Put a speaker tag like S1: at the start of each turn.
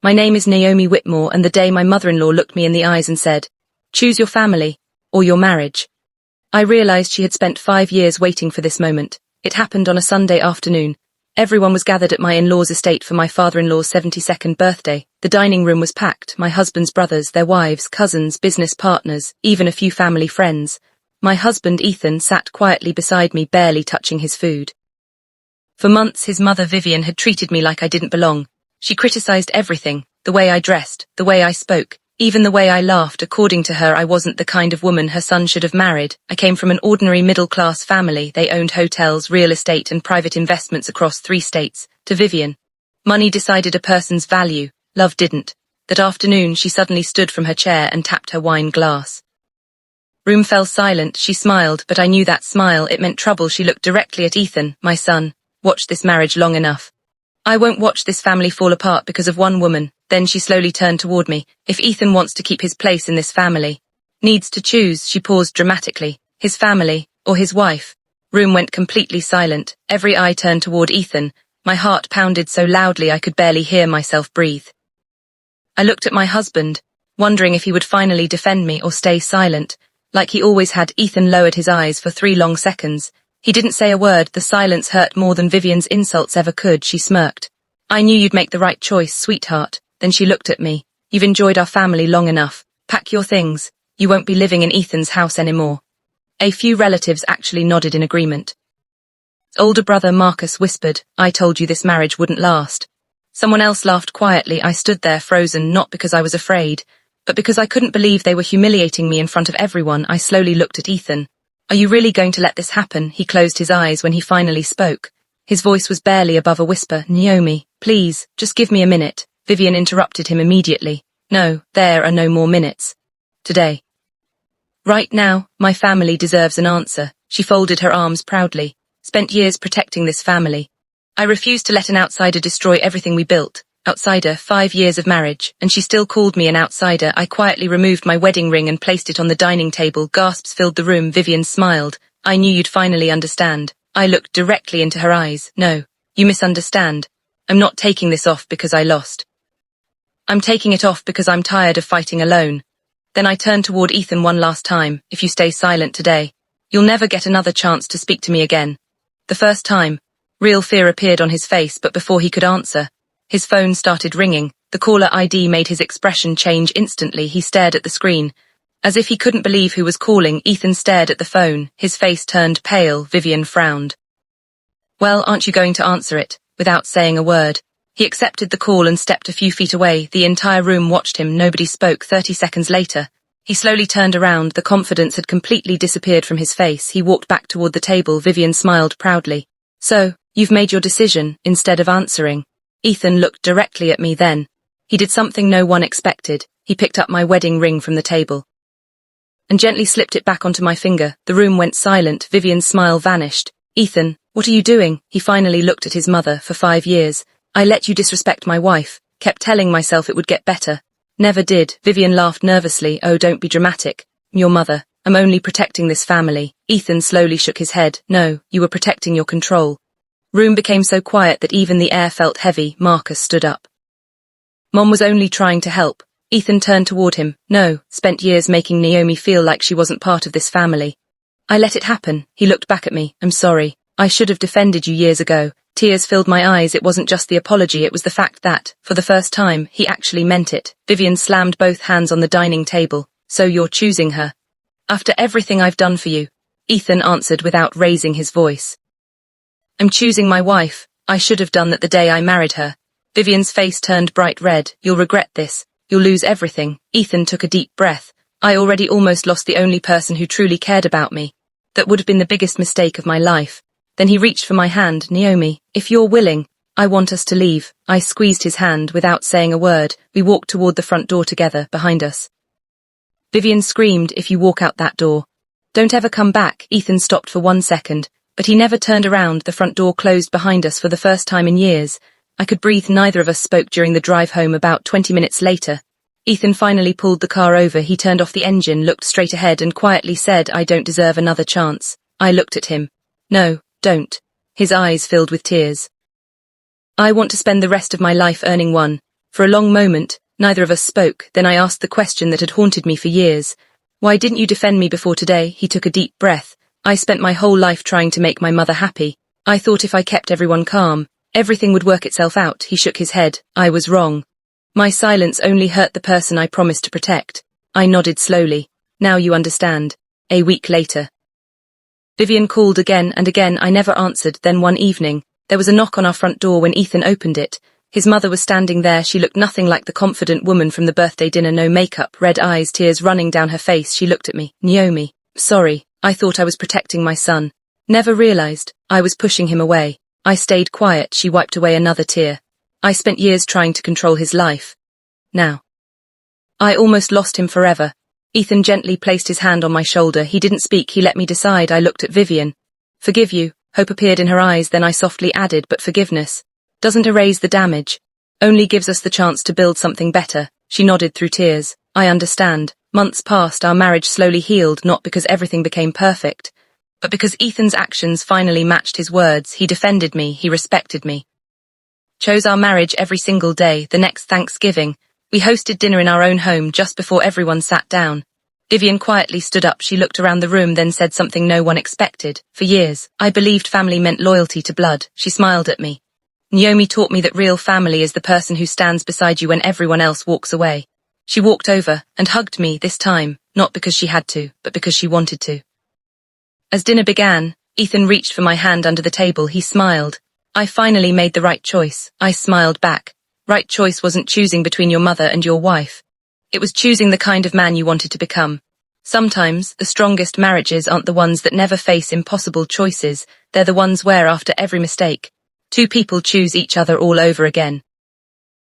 S1: My name is Naomi Whitmore, and the day my mother-in-law looked me in the eyes and said, "Choose your family, or your marriage." I realized she had spent 5 years waiting for this moment. It happened on a Sunday afternoon. Everyone was gathered at my in-law's estate for my father-in-law's 72nd birthday. The dining room was packed, my husband's brothers, their wives, cousins, business partners, even a few family friends. My husband, Ethan, sat quietly beside me, barely touching his food. For months, his mother, Vivian, had treated me like I didn't belong. She criticized everything, the way I dressed, the way I spoke, even the way I laughed. According to her, I wasn't the kind of woman her son should have married. I came from an ordinary middle-class family. They owned hotels, real estate, and private investments across 3 states. To Vivian, money decided a person's value, love didn't. That afternoon, she suddenly stood from her chair and tapped her wine glass. Room fell silent. She smiled, but I knew that smile, it meant trouble. She looked directly at Ethan. "My son, watch this marriage long enough. I won't watch this family fall apart because of one woman." Then she slowly turned toward me. "If Ethan wants to keep his place in this family, needs to choose," she paused dramatically, "his family, or his wife." Room went completely silent. Every eye turned toward Ethan. My heart pounded so loudly I could barely hear myself breathe. I looked at my husband, wondering if he would finally defend me or stay silent. Like he always had, Ethan lowered his eyes for 3 long seconds. He didn't say a word. The silence hurt more than Vivian's insults ever could. She smirked. "I knew you'd make the right choice, sweetheart." Then she looked at me. "You've enjoyed our family long enough. Pack your things. You won't be living in Ethan's house anymore." A few relatives actually nodded in agreement. Older brother Marcus whispered, "I told you this marriage wouldn't last." Someone else laughed quietly. I stood there frozen, not because I was afraid, but because I couldn't believe they were humiliating me in front of everyone. I slowly looked at Ethan. "Are you really going to let this happen?" He closed his eyes when he finally spoke. His voice was barely above a whisper. "Naomi, please, just give me a minute." Vivian interrupted him immediately. "No, there are no more minutes. Today. Right now, my family deserves an answer." She folded her arms proudly. "Spent years protecting this family. I refused to let an outsider destroy everything we built. Outsider, 5 years of marriage, and she still called me an outsider." I quietly removed my wedding ring and placed it on the dining table. Gasps filled the room. Vivian smiled. "I knew you'd finally understand." I looked directly into her eyes. "No, you misunderstand. I'm not taking this off because I lost. I'm taking it off because I'm tired of fighting alone." Then I turned toward Ethan one last time. "If you stay silent today, you'll never get another chance to speak to me again." The first time, real fear appeared on his face, but before he could answer, his phone started ringing. The caller ID made his expression change instantly. He stared at the screen. As if he couldn't believe who was calling, Ethan stared at the phone. His face turned pale. Vivian frowned. "Well, aren't you going to answer it?" Without saying a word, he accepted the call and stepped a few feet away. The entire room watched him. Nobody spoke. 30 seconds later, he slowly turned around. The confidence had completely disappeared from his face. He walked back toward the table. Vivian smiled proudly. "So, you've made your decision." Instead of answering, Ethan looked directly at me. Then he did something no one expected. He picked up my wedding ring from the table and gently slipped it back onto my finger. The room went silent. Vivian's smile vanished. "Ethan, what are you doing?" He finally looked at his mother. "For 5 years, I let you disrespect my wife. Kept telling myself it would get better. Never did." Vivian laughed nervously. "Oh, don't be dramatic. Your mother. I'm only protecting this family." Ethan slowly shook his head. "No, you were protecting your control." Room became so quiet that even the air felt heavy. Marcus stood up. "Mom was only trying to help." Ethan turned toward him. "No, spent years making Naomi feel like she wasn't part of this family. I let it happen." He looked back at me. "I'm sorry. I should have defended you years ago." Tears filled my eyes. It wasn't just the apology, it was the fact that, for the first time, he actually meant it. Vivian slammed both hands on the dining table. "So you're choosing her? After everything I've done for you?" Ethan answered without raising his voice. "I'm choosing my wife. I should have done that the day I married her." Vivian's face turned bright red. "You'll regret this. You'll lose everything." Ethan took a deep breath. I already almost lost the only person who truly cared about me. That would have been the biggest mistake of my life. Then he reached for my hand. "Naomi, if you're willing, I want us to leave." I squeezed his hand without saying a word. We walked toward the front door together, behind us. Vivian screamed, "If you walk out that door, don't ever come back." Ethan stopped for 1 second, but he never turned around. The front door closed behind us for the first time in years. I could breathe. Neither of us spoke during the drive home. About 20 minutes later, Ethan finally pulled the car over. He turned off the engine, looked straight ahead, and quietly said, "I don't deserve another chance." I looked at him. "No, don't." His eyes filled with tears. "I want to spend the rest of my life earning one. For a long moment, neither of us spoke, then I asked the question that had haunted me for years. Why didn't you defend me before today? He took a deep breath. I spent my whole life trying to make my mother happy. I thought if I kept everyone calm, everything would work itself out. He shook his head. I was wrong. My silence only hurt the person I promised to protect. I nodded slowly. Now you understand. A week later. Vivian called again and again. I never answered. Then one evening, there was a knock on our front door. When Ethan opened it, his mother was standing there. She looked nothing like the confident woman from the birthday dinner. No makeup, red eyes, tears running down her face. She looked at me. Naomi, sorry. I thought I was protecting my son. Never realized I was pushing him away. I stayed quiet. She wiped away another tear. I spent years trying to control his life. Now, I almost lost him forever. Ethan gently placed his hand on my shoulder. He didn't speak. He let me decide. I looked at Vivian. Forgive you. Hope appeared in her eyes. Then I softly added, but forgiveness doesn't erase the damage, only gives us the chance to build something better. She nodded through tears. I understand. Months passed. Our marriage slowly healed, not because everything became perfect, but because Ethan's actions finally matched his words. He defended me. He respected me. Chose our marriage every single day. The next Thanksgiving, we hosted dinner in our own home just before everyone sat down. Vivian quietly stood up. She looked around the room, then said something no one expected. For years, I believed family meant loyalty to blood. She smiled at me. Naomi taught me that real family is the person who stands beside you when everyone else walks away. She walked over and hugged me this time, not because she had to, but because she wanted to. As dinner began, Ethan reached for my hand under the table. He smiled. I finally made the right choice. I smiled back. Right choice wasn't choosing between your mother and your wife. It was choosing the kind of man you wanted to become. Sometimes, the strongest marriages aren't the ones that never face impossible choices. They're the ones where, after every mistake, two people choose each other all over again.